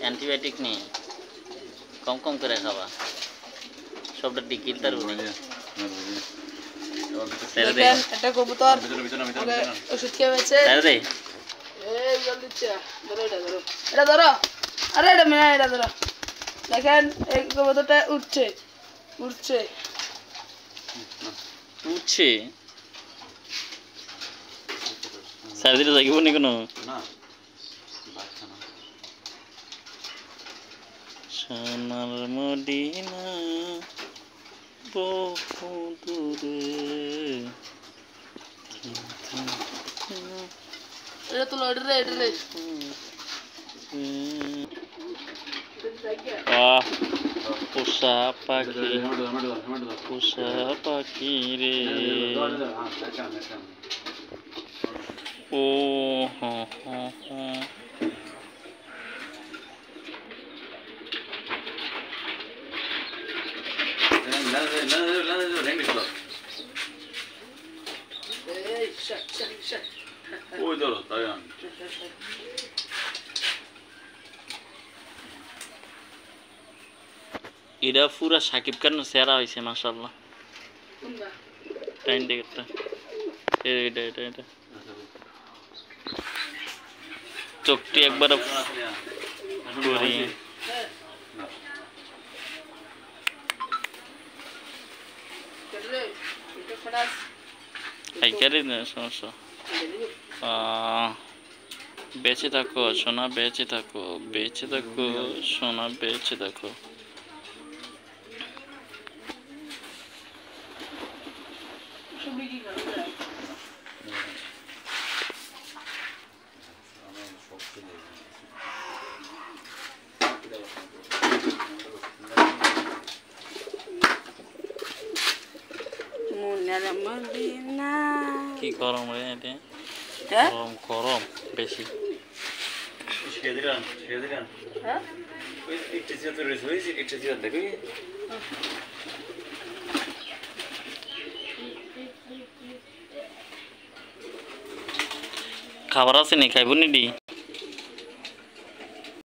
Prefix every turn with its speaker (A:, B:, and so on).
A: Antibiotic নেই, কম কম করে খাবা, সবটা ডিকিল তার
B: একটা কবুতর ওষুধ খেয়ে হয়েছে। এটা ধরো, আরে এটা মেয়ে, এটা ধরো। দেখেন এই কবুতরটা উঠছে উঠছে
A: উঠছে, সার্দিটা জাগিব নি কোনো সোনার মদিনা বহু দূরে।
B: এটা তো লড়ে রে, এটা রে।
A: পোষা পাখি, পোষা পাখি রে। ও এটা পুরা সাকিব খানের সেরা হয়েছে মাশাআল্লাহ। টাইম টিকেটটা এটা এটা এটা চোখটি একবার করি আইকারে না সমস্যা। বেঁচে থাকো সোনা, বেঁচে থাকো, বেঁচে থাকো সোনা, বেঁচে থাকো। কি গরম রে এটা, গরম গরম বেশি। খাবার আছে নি, খাইব নি?